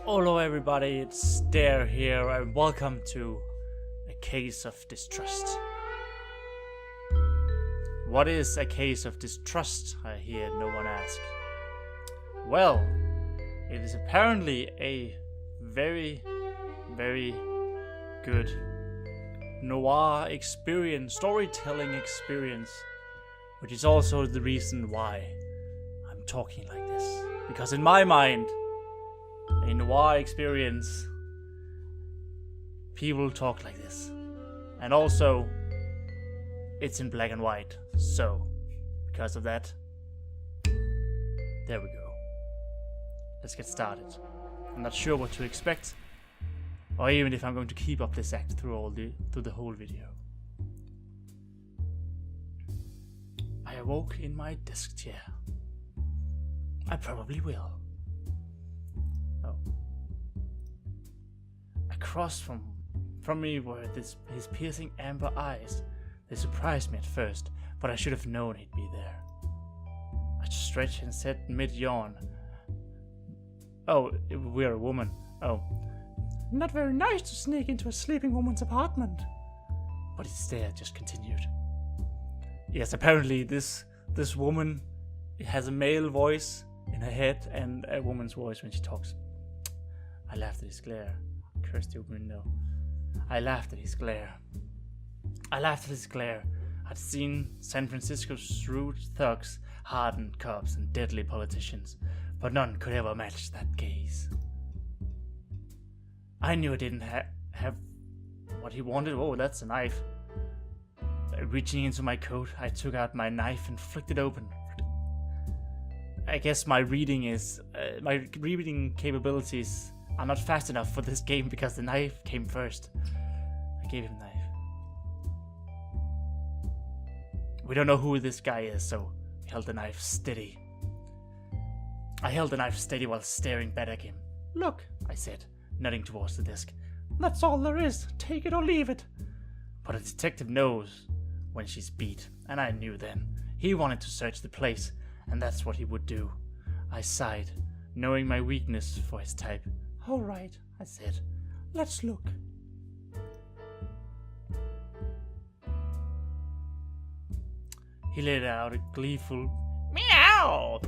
Hello everybody, itsDair here and welcome to A Case of Distrust. What is a case of distrust, I hear no one ask. Well, it is apparently a very good noir experience, storytelling experience, which is also the reason why I'm talking like this. Because in my mind, a noir experience, people talk like this. And also, it's in black and white. So, because of that, there we go. Let's get started. I'm not sure what to expect, or even if I'm going to keep up this act through the whole video. I awoke in my desk chair. I probably will. Oh. Across from me were his piercing amber eyes. They surprised me at first, but I should have known he'd be there. I stretched and said mid-yawn, "Oh, we're a woman. Oh, not very nice to sneak into a sleeping woman's apartment." But his stare just continued. Yes, apparently this woman has a male voice in her head and a woman's voice when she talks. I laughed at his glare. Cursed the window. I laughed at his glare. I'd seen San Francisco's shrewd thugs, hardened cops, and deadly politicians, but none could ever match that gaze. I knew I didn't have what he wanted. Oh, that's a knife. Reaching into my coat, I took out my knife and flicked it open. I guess my reading capabilities are not fast enough for this game because the knife came first. I gave him the knife. We don't know who this guy is, so he held the knife steady. I held the knife steady while staring back at him. "Look," I said, nodding towards the desk. "That's all there is. Take it or leave it." But a detective knows when she's beat, and I knew then. He wanted to search the place, and that's what he would do. I sighed, knowing my weakness for his type. "All right," I said. "Let's look." He let out a gleeful meow.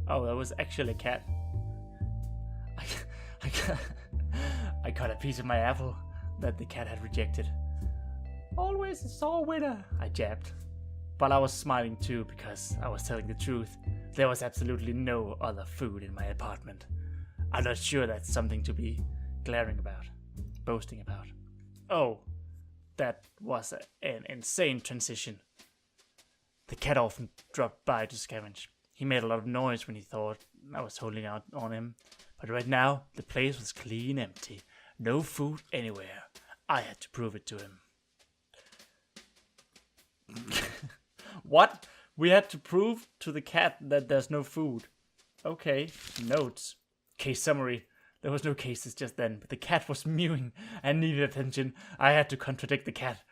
Oh, that was actually a cat. I cut a piece of my apple that the cat had rejected. "Always a sore winner," I jabbed. But I was smiling too because I was telling the truth. There was absolutely no other food in my apartment. I'm not sure that's something to be boasting about. Oh, that was an insane transition. The cat often dropped by to scavenge. He made a lot of noise when he thought I was holding out on him. But right now, the place was clean empty. No food anywhere. I had to prove it to him. What? We had to prove to the cat that there's no food. Okay, notes. Case summary. There was no cases just then, but the cat was mewing and needed attention. I had to contradict the cat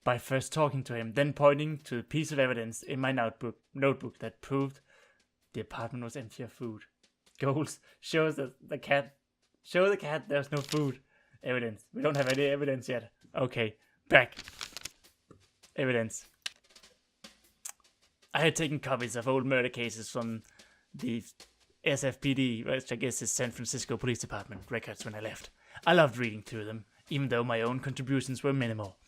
by first talking to him, then pointing to a piece of evidence in my notebook that proved the apartment was empty of food. Goals. Show the cat there's no food. Evidence. We don't have any evidence yet. Okay, back. Evidence. I had taken copies of old murder cases from the SFPD, which I guess is San Francisco Police Department, records when I left. I loved reading through them, even though my own contributions were minimal.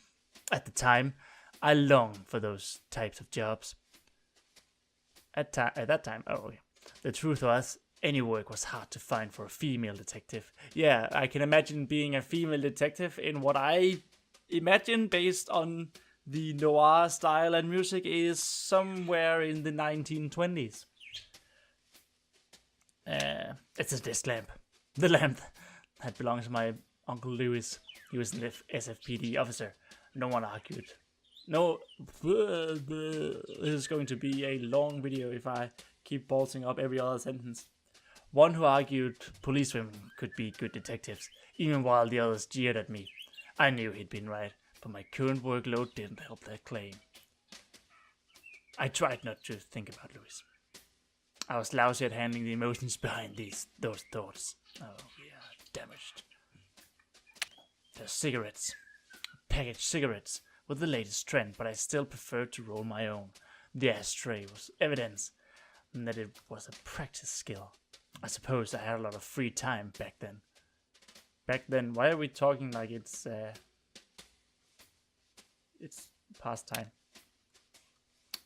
At the time, I longed for those types of jobs. At that time, the truth was, any work was hard to find for a female detective. Yeah, I can imagine being a female detective in what I imagine based on the noir style and music is somewhere in the 1920s. It's a desk lamp. The lamp that belongs to my Uncle Lewis. He was an SFPD officer. No one argued. No, this is going to be a long video if I keep bolting up every other sentence. One who argued policewomen could be good detectives, even while the others jeered at me. I knew he'd been right, but my current workload didn't help that claim. I tried not to think about Louis. I was lousy at handling the emotions behind those thoughts. Oh, we are damaged. There's cigarettes. Packaged cigarettes with the latest trend, but I still preferred to roll my own. The ashtray was evidence that it was a practice skill. I suppose I had a lot of free time back then. Back then? Why are we talking like it's past time?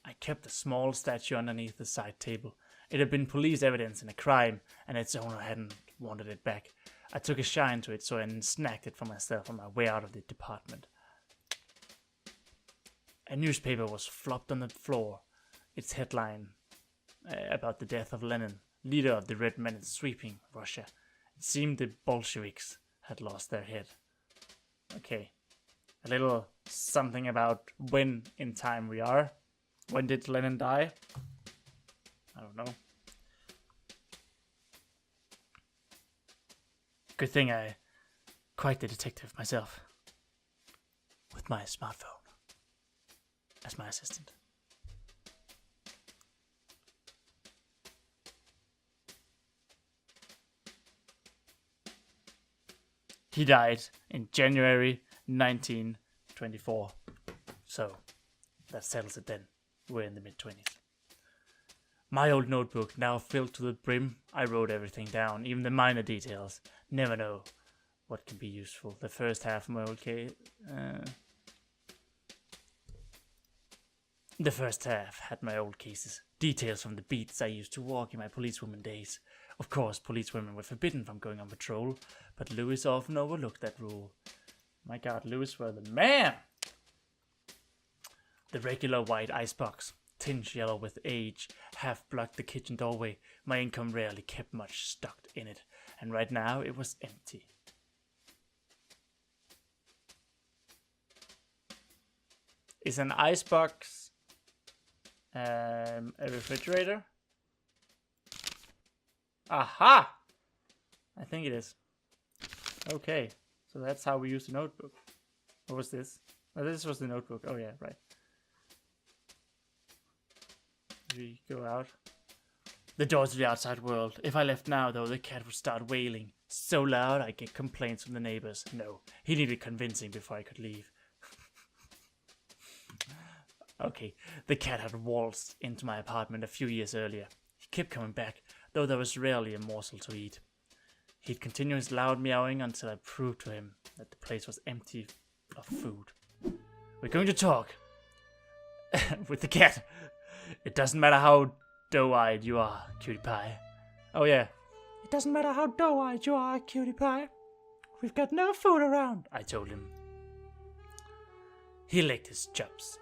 I kept a small statue underneath the side table. It had been police evidence in a crime, and its owner hadn't wanted it back. I took a shine to it, so I snagged it for myself on my way out of the department. A newspaper was flopped on the floor. Its headline about the death of Lenin, leader of the Red Menace sweeping Russia. It seemed the Bolsheviks had lost their head. Okay. A little something about when in time we are. When did Lenin die? I don't know. Good thing I quite the detective myself. With my smartphone as my assistant. He died in January 1924. So, that settles it then. We're in the mid-20s. My old notebook, now filled to the brim, I wrote everything down, even the minor details. Never know what can be useful. The first half of my old case... The first half had my old cases. Details from the beats I used to walk in my policewoman days. Of course, policewomen were forbidden from going on patrol, but Lewis often overlooked that rule. My god, Lewis were the man! The regular white icebox, tinged yellow with age, half blocked the kitchen doorway. My income rarely kept much stocked in it, and right now it was empty. Is an icebox a refrigerator? Aha! I think it is. Okay, so that's how we use the notebook. What was this? Oh, this was the notebook. Oh yeah, right. We go out. The door to the outside world. If I left now, though, the cat would start wailing. So loud, I'd get complaints from the neighbors. No, he needed convincing before I could leave. Okay, the cat had waltzed into my apartment a few years earlier. He kept coming back, though there was rarely a morsel to eat. He'd continue his loud meowing until I proved to him that the place was empty of food. We're going to talk. With the cat. It doesn't matter how doe-eyed you are, cutie pie. Oh yeah. It doesn't matter how doe-eyed you are, cutie pie. We've got no food around, I told him. He licked his chops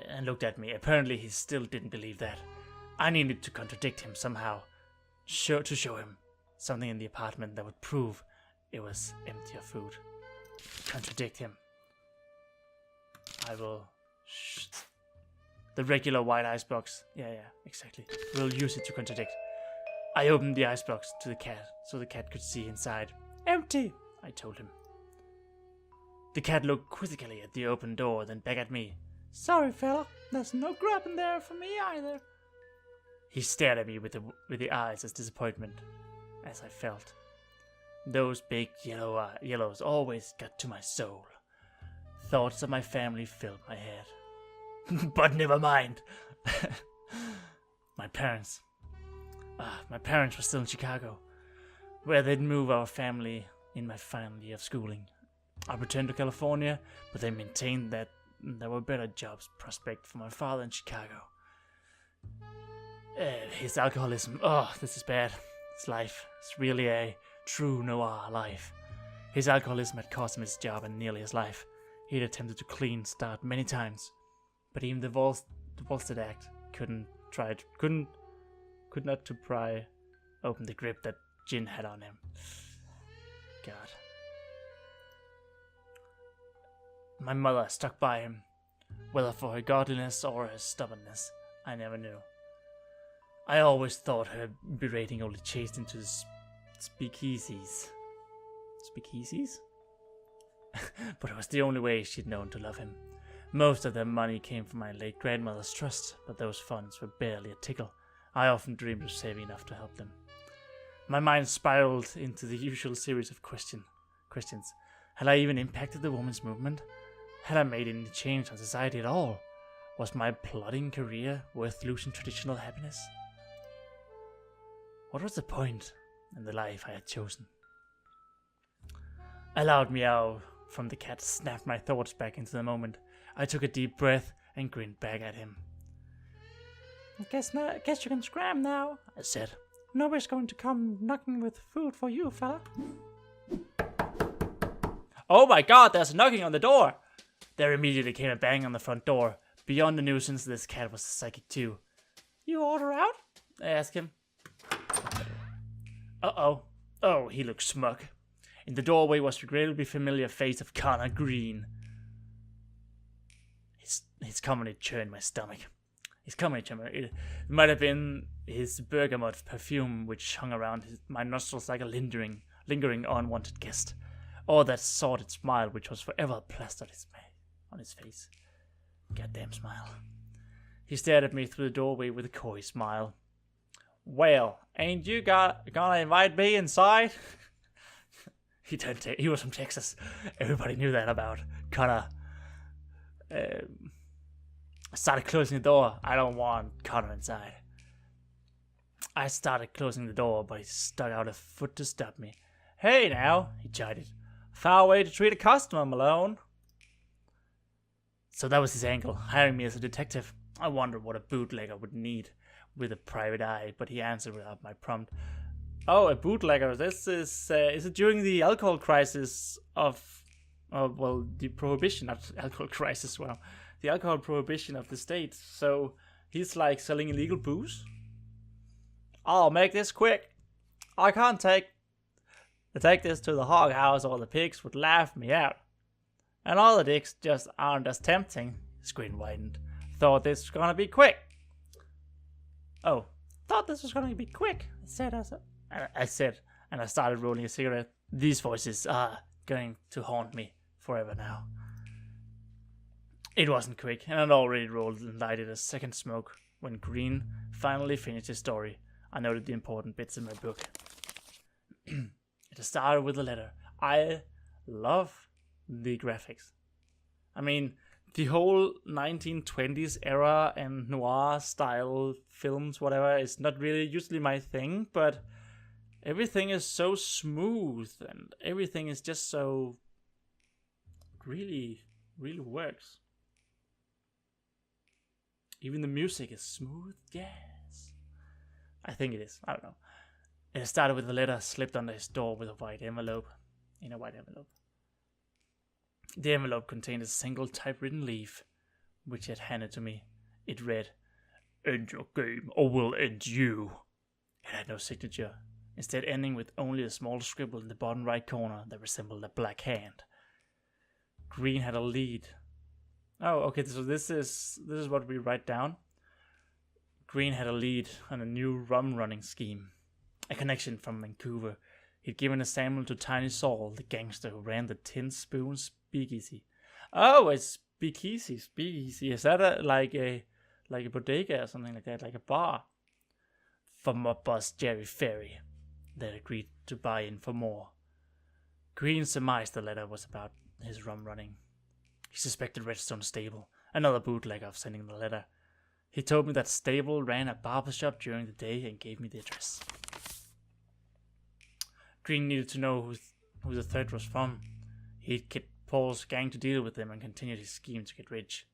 and looked at me. Apparently he still didn't believe that. I needed to contradict him somehow. To show him something in the apartment that would prove it was empty of food. Contradict him. I will... The regular white icebox. Yeah, exactly. We'll use it to contradict. I opened the icebox to the cat, so the cat could see inside. Empty, I told him. The cat looked quizzically at the open door, then back at me. Sorry, fella, there's no grub in there for me either. He stared at me with the eyes as disappointment, as I felt. Those big yellows always got to my soul. Thoughts of my family filled my head. But never mind. My parents were still in Chicago, where they'd move our family in my final year of schooling. I returned to California, but they maintained that there were better jobs prospect for my father in Chicago. His alcoholism, this is bad. His life is really a true noir life. His alcoholism had cost him his job and nearly his life. He'd attempted to clean start many times, but even the Volstead Act could not to pry open the grip that gin had on him. God. My mother stuck by him, whether for her godliness or her stubbornness, I never knew. I always thought her berating only chased into the speakeasies. Speakeasies? But it was the only way she'd known to love him. Most of their money came from my late grandmother's trust, but those funds were barely a tickle. I often dreamed of saving enough to help them. My mind spiraled into the usual series of questions. Had I even impacted the women's movement? Had I made any change on society at all? Was my plodding career worth losing traditional happiness? What was the point in the life I had chosen? A loud meow from the cat snapped my thoughts back into the moment. I took a deep breath and grinned back at him. I guess you can scram now, I said. Nobody's going to come knocking with food for you, fella. Oh my god, there's a knocking on the door! There immediately came a bang on the front door. Beyond the nuisance, this cat was psychic too. You order out? I asked him. Uh-oh. Oh, he looked smug. In the doorway was the regrettably familiar face of Connor Green. His comedy churned my stomach. It might have been his bergamot perfume which hung around my nostrils like a lingering unwanted guest, or that sordid smile which was forever plastered on his face. Goddamn smile. He stared at me through the doorway with a coy smile. Well, ain't you gonna invite me inside? He was from Texas. Everybody knew that about Connor. I started closing the door. I don't want Connor inside. I started closing the door, but he stuck out a foot to stop me. Hey now, he chided. Foul way to treat a customer, Malone. So that was his angle, hiring me as a detective. I wondered what a bootlegger would need with a private eye, but he answered without my prompt. Oh, a bootlegger. This is it during the alcohol crisis the prohibition, not alcohol crisis, the alcohol prohibition of the state. So he's like selling illegal booze? I'll make this quick. I can't take this to the hog house or the pigs would laugh me out. And all the dicks just aren't as tempting. His grin widened. Thought this was gonna be quick. Oh, thought this was gonna be quick. I said, and I started rolling a cigarette. These voices are going to haunt me forever now. It wasn't quick, and I'd already rolled and lighted a second smoke when Green finally finished his story. I noted the important bits in my book. It started with a letter. I love the graphics. I mean, the whole 1920s era and noir-style films, whatever, is not really usually my thing, but everything is so smooth and everything is just so really, really works. Even the music is smooth. Yes. I think it is. I don't know. It started with a letter slipped under his door with a white envelope. In a white envelope. The envelope contained a single typewritten leaf, which he had handed to me. It read, "End your game, or we'll end you." It had no signature, instead ending with only a small scribble in the bottom right corner that resembled a black hand. Green had a lead. Oh, okay, so this is what we write down. Green had a lead on a new rum running scheme. A connection from Vancouver. He'd given a sample to Tiny Saul, the gangster who ran the Tin Spoon Speakeasy. Oh, it's Speakeasy. Is that like a bodega or something like that, like a bar? For mob boss Jerry Ferry. They agreed to buy in for more. Green surmised the letter was about his rum running. He suspected Redstone Stable, another bootlegger, of sending the letter. He told me that Stable ran a barbershop during the day and gave me the address. Green needed to know who the threat was from. He'd get Paul's gang to deal with them and continued his scheme to get rich.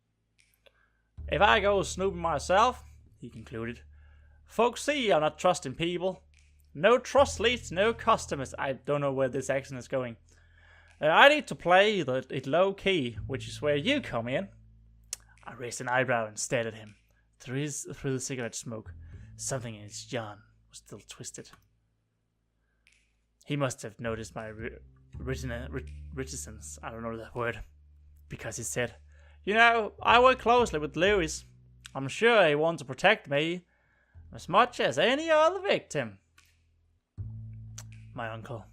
If I go snooping myself, he concluded, folks see I'm not trusting people. No trust leads to no customers. I don't know where this accent is going. I need to play it low key, which is where you come in. I raised an eyebrow and stared at him. Through the cigarette smoke, something in his yarn was still twisted. He must have noticed my reticence, I don't know that word, because he said, I work closely with Lewis. I'm sure he wants to protect me as much as any other victim. My uncle.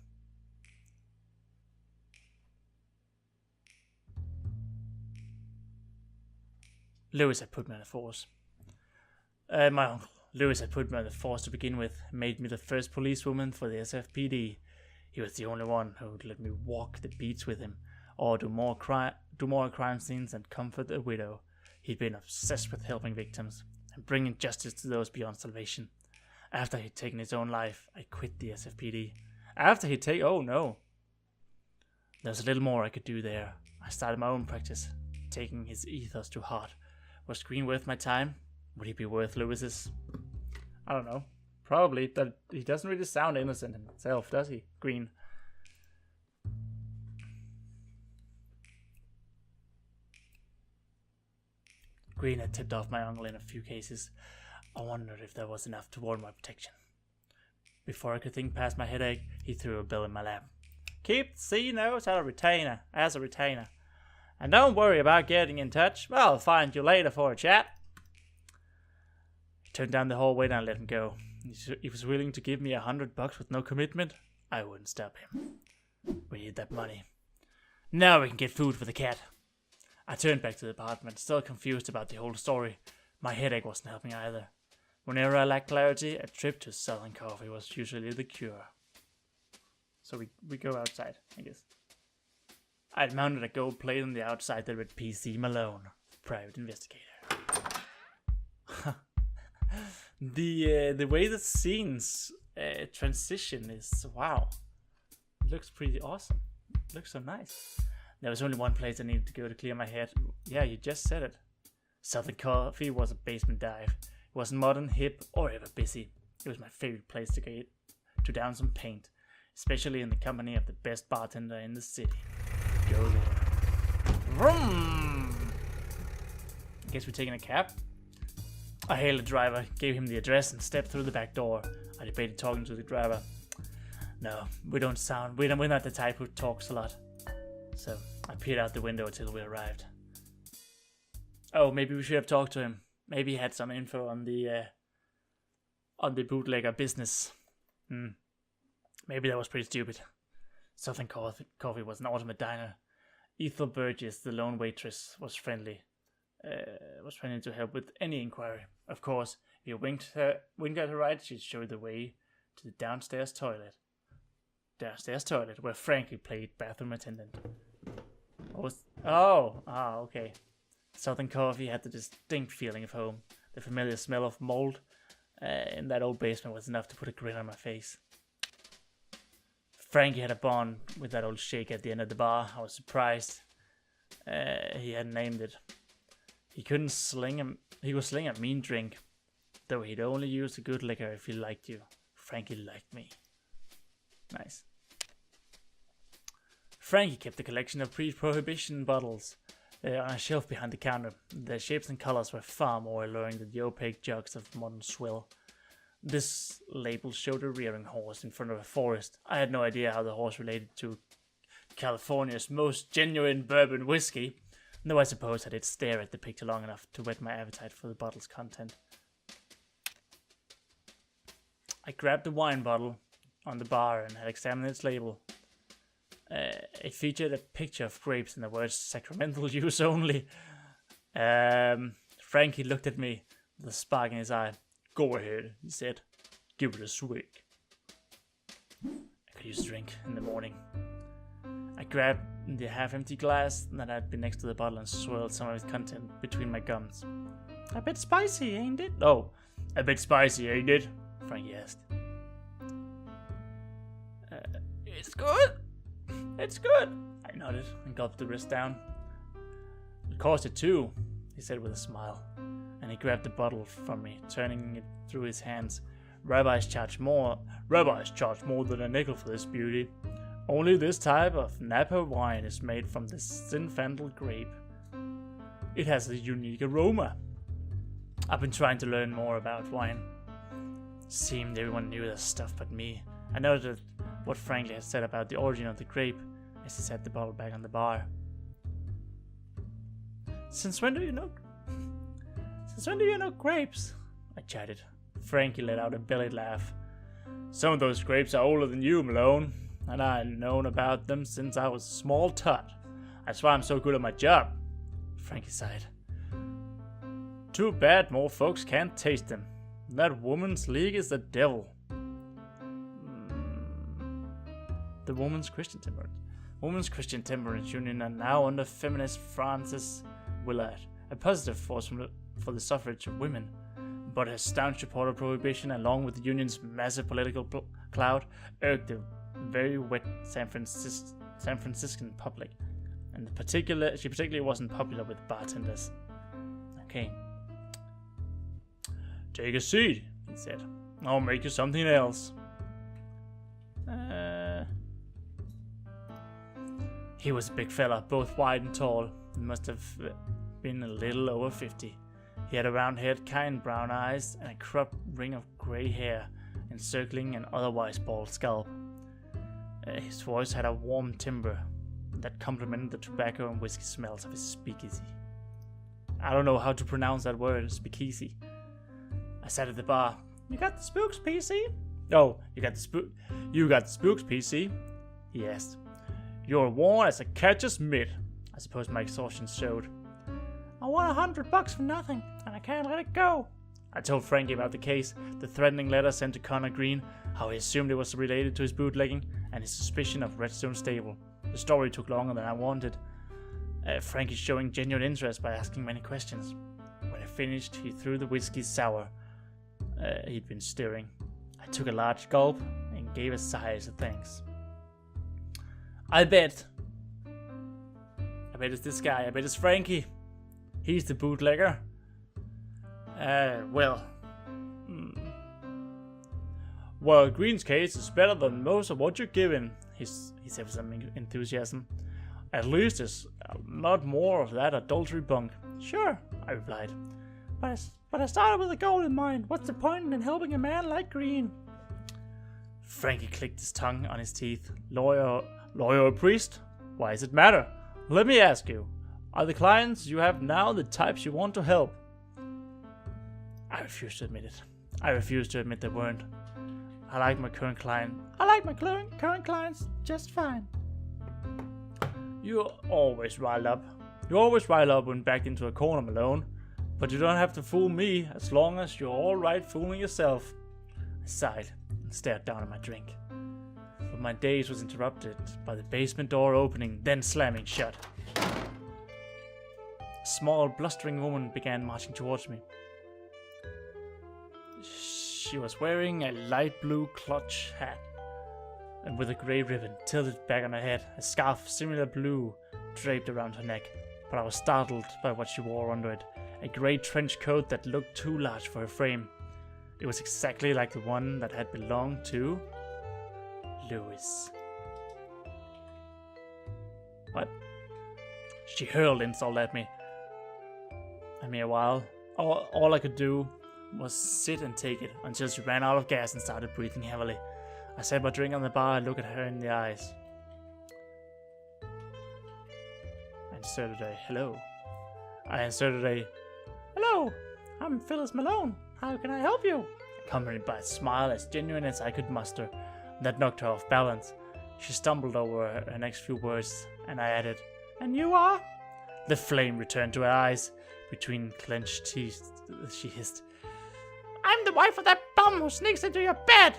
Lewis had put me on a force. My uncle. Lewis had put me on the force to begin with, made me the first policewoman for the SFPD. He was the only one who would let me walk the beats with him, or do more crime scenes and comfort a widow. He'd been obsessed with helping victims and bringing justice to those beyond salvation. After he'd taken his own life, I quit the SFPD. Oh no. There was a little more I could do there. I started my own practice, taking his ethos to heart. Was Green worth my time? Would he be worth Lewis's? I don't know. Probably, but he doesn't really sound innocent himself, does he, Green? Green had tipped off my uncle in a few cases. I wondered if there was enough to warrant my protection. Before I could think past my headache, he threw a bill in my lap. Keep the C notes as a retainer. And don't worry about getting in touch. I'll find you later for a chat. He turned down the hallway and I let him go. He was willing to give me $100 with no commitment. I wouldn't stop him. We need that money. Now we can get food for the cat. I turned back to the apartment, still confused about the whole story. My headache wasn't helping either. Whenever I lacked clarity, a trip to Southern Coffee was usually the cure. So we go outside, I guess. I'd mounted a gold plate on the outside that read PC Malone, private investigator. The way the scenes transition is, wow. It looks pretty awesome. It looks so nice. There was only one place I needed to go to clear my head. Yeah, you just said it. Southern Coffee was a basement dive. It wasn't modern, hip, or ever busy. It was my favorite place to down some paint, especially in the company of the best bartender in the city. Go there. Vroom! I guess we're taking a cab. I hailed the driver, gave him the address, and stepped through the back door. I debated talking to the driver. No, we're not the type who talks a lot. So I peered out the window until we arrived. Oh, maybe we should have talked to him. Maybe he had some info on the bootlegger business. Maybe that was pretty stupid. Southern Coffee was an ultimate diner. Ethel Burgess, the lone waitress, was friendly to help with any inquiry. Of course, if you winked at her right, she'd show you the way to the downstairs toilet. Where Frankie played bathroom attendant. Okay. Southern Coffee had the distinct feeling of home. The familiar smell of mold in that old basement was enough to put a grin on my face. Frankie had a bond with that old shake at the end of the bar. I was surprised he hadn't named it. He was sling a mean drink, though he'd only use a good liquor if he liked you. Frankie liked me. Nice. Frankie kept a collection of pre-prohibition bottles on a shelf behind the counter. Their shapes and colors were far more alluring than the opaque jugs of modern swill. This label showed a rearing horse in front of a forest. I had no idea how the horse related to California's most genuine bourbon whiskey, though I suppose I did stare at the picture long enough to whet my appetite for the bottle's content. I grabbed the wine bottle on the bar and had examined its label. It featured a picture of grapes and the words sacramental use only. Frankie looked at me with a spark in his eye. Go ahead, he said. Give it a swig. I could use a drink in the morning. I grabbed the half-empty glass that had been next to the bottle and swirled some of its content between my gums. A bit spicy, ain't it? Oh, a bit spicy, ain't it? Frankie asked. It's good. It's good. I nodded and gulped the rest down. It cost it too, he said with a smile. And he grabbed the bottle from me, turning it through his hands. Rabbis charge more than a nickel for this beauty. Only this type of Napa wine is made from the Zinfandel grape. It has a unique aroma. I've been trying to learn more about wine. Seemed everyone knew that stuff but me. I noted what Frankie had said about the origin of the grape as he set the bottle back on the bar. Since when do you know grapes? I chatted. Frankie let out a bellied laugh. Some of those grapes are older than you, Malone, and I've known about them since I was a small tot. That's why I'm so good at my job. Frankie sighed. Too bad more folks can't taste them. That woman's league is the devil. The Women's Christian Temperance Union are now under feminist Frances Willard, a positive force for the suffrage of women. But her staunch support of prohibition, along with the union's massive political clout, irked the very wet San Franciscan public. And she particularly wasn't popular with bartenders. Okay. Take a seat, he said. I'll make you something else. He was a big fella, both wide and tall. He must have been a little over 50. He had a round-haired, kind brown eyes and a cropped ring of grey hair encircling an otherwise bald scalp. His voice had a warm timbre that complemented the tobacco and whiskey smells of his speakeasy. I don't know how to pronounce that word, speakeasy. I sat at the bar. You got the spooks, PC? Oh, you got the spooks, PC? He asked. You're worn as a catcher's mitt. I suppose my exhaustion showed. I want $100 for nothing, and I can't let it go. I told Frankie about the case, the threatening letter sent to Connor Green, how he assumed it was related to his bootlegging, and his suspicion of Redstone Stable. The story took longer than I wanted. Frankie showing genuine interest by asking many questions. When I finished, he threw the whiskey sour he'd been stirring. I took a large gulp and gave a sigh as a thanks. I bet it's this guy. I bet it's Frankie. He's the bootlegger. Well, Green's case is better than most of what you're given, he said with some enthusiasm. At least there's a lot more of that adultery bunk. Sure, I replied. But I started with a goal in mind. What's the point in helping a man like Green? Frankie clicked his tongue on his teeth. Lawyer or priest? Why does it matter? Let me ask you. Are the clients you have now the types you want to help? I refused to admit it. I refused to admit they weren't. I like my current clients just fine. You're always riled up. You always rile up when backed into a corner, Malone. But you don't have to fool me as long as you're alright fooling yourself. I sighed and stared down at my drink. But my daze was interrupted by the basement door opening, then slamming shut. A small, blustering woman began marching towards me. She was wearing a light blue clutch hat and with a grey ribbon tilted back on her head, a scarf similar blue draped around her neck. But I was startled by what she wore under it, a grey trench coat that looked too large for her frame. It was exactly like the one that had belonged to Lewis. What? She hurled insult at me. I mean, a while, all I could do was sit and take it until she ran out of gas and started breathing heavily. I set my drink on the bar and looked at her in the eyes. I inserted a hello. Hello, I'm Phyllis Malone. How can I help you? Accompanied by a smile as genuine as I could muster. That knocked her off balance. She stumbled over her next few words, and I added, And you are? The flame returned to her eyes. Between clenched teeth, she hissed, I'm the wife of that bum who sneaks into your bed!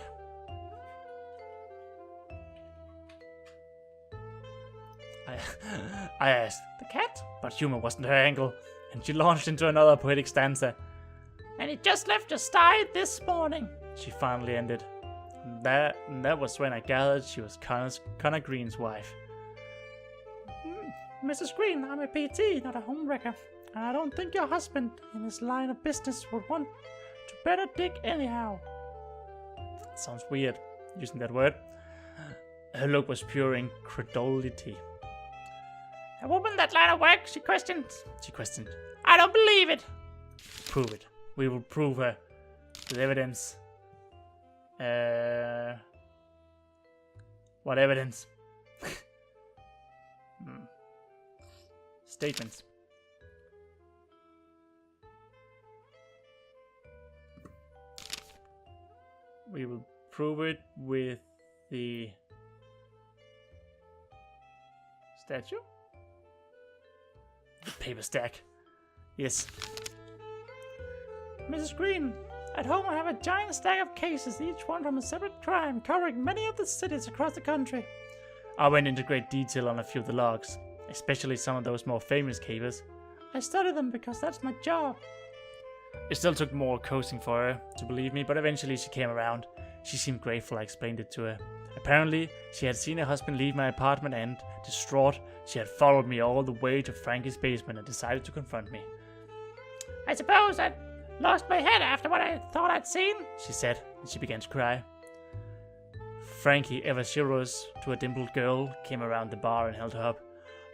I asked, the cat? But humor wasn't her angle, and she launched into another poetic stanza. And he just left your sty this morning, she finally ended. And that was when I gathered she was Connor Green's wife. Mrs. Green, I'm a PT, not a homewrecker. And I don't think your husband, in his line of business, would want to better dig anyhow. Sounds weird, using that word. Her look was pure incredulity. A woman that line of work, she questioned. I don't believe it. Prove it. We will prove her. With evidence. What evidence? Statements. We will prove it with the statue? The paper stack. Yes. Mrs. Green, At home I have a giant stack of cases, each one from a separate crime, covering many of the cities across the country. I went into great detail on a few of the logs, especially some of those more famous cases. I study them because that's my job. It still took more coaxing for her to believe me, but eventually she came around. She seemed grateful I explained it to her. Apparently, she had seen her husband leave my apartment and, distraught, she had followed me all the way to Frankie's basement and decided to confront me. I suppose I lost my head after what I thought I'd seen, she said, and she began to cry. Frankie, ever chivalrous to a dimpled girl, came around the bar and held her up.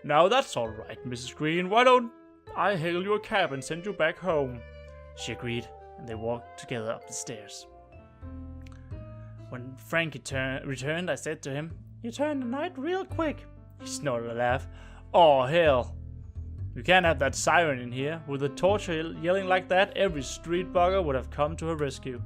Now that's all right, Mrs. Green. Why don't I hail you a cab and send you back home? She agreed, and they walked together up the stairs. When Frankie returned, I said to him, You turned the night real quick. He snorted a laugh. Oh, hell. You can't have that siren in here. With the torture yelling like that, every street bugger would have come to her rescue.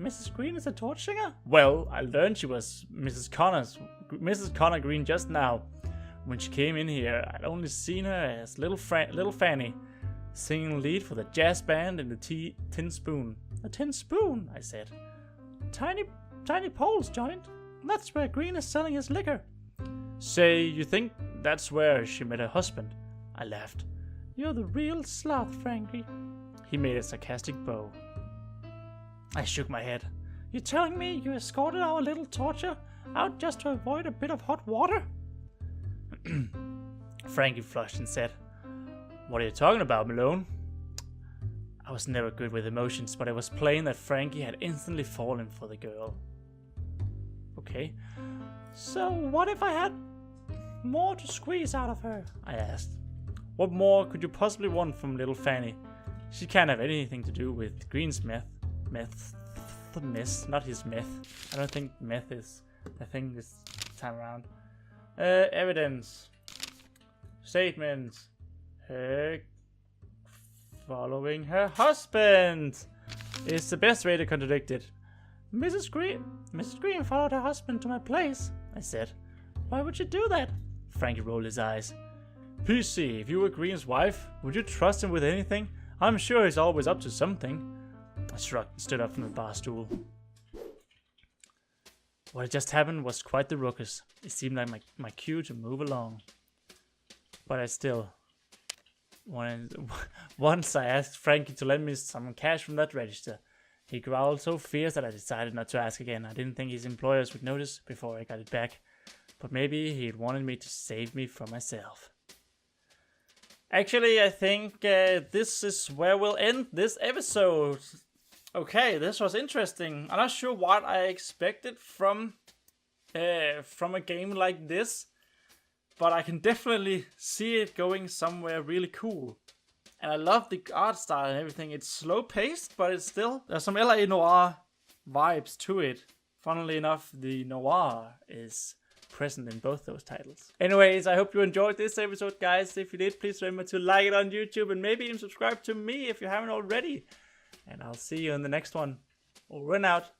Mrs. Green is a torch singer? Well, I learned she was Mrs. Connor Green just now. When she came in here, I'd only seen her as Little Fanny, singing lead for the jazz band in the Tin Spoon. A tin spoon, I said. Tiny Pole's joint. That's where Green is selling his liquor. Say, you think that's where she met her husband? I laughed. You're the real sloth, Frankie. He made a sarcastic bow. I shook my head. You're telling me you escorted our little torture out just to avoid a bit of hot water? Frankie flushed and said, What are you talking about, Malone? I was never good with emotions, but it was plain that Frankie had instantly fallen for the girl. Okay. So what if I had more to squeeze out of her? I asked. What more could you possibly want from little Fanny? She can't have anything to do with Green's meth, not his meth. I don't think meth is the thing this time around. Evidence. Statements. Her following her husband is the best way to contradict it. Mrs. Green followed her husband to my place, I said. Why would you do that? Frankie rolled his eyes. PC, if you were Green's wife, would you trust him with anything? I'm sure he's always up to something. I shrugged and stood up from the bar stool. What had just happened was quite the ruckus. It seemed like my cue to move along. But I still once I asked Frankie to lend me some cash from that register. He growled so fierce that I decided not to ask again. I didn't think his employers would notice before I got it back. But maybe he'd wanted me to save me from myself. Actually, I think this is where we'll end this episode. Okay, this was interesting. I'm not sure what I expected from a game like this, but I can definitely see it going somewhere really cool. And I love the art style and everything. It's slow paced, but it's still, there's some LA noir vibes to it. Funnily enough, the noir is present in both those titles. Anyways, I hope you enjoyed this episode, guys. If you did, please remember to like it on YouTube and maybe even subscribe to me if you haven't already. And I'll see you in the next one. Over and out.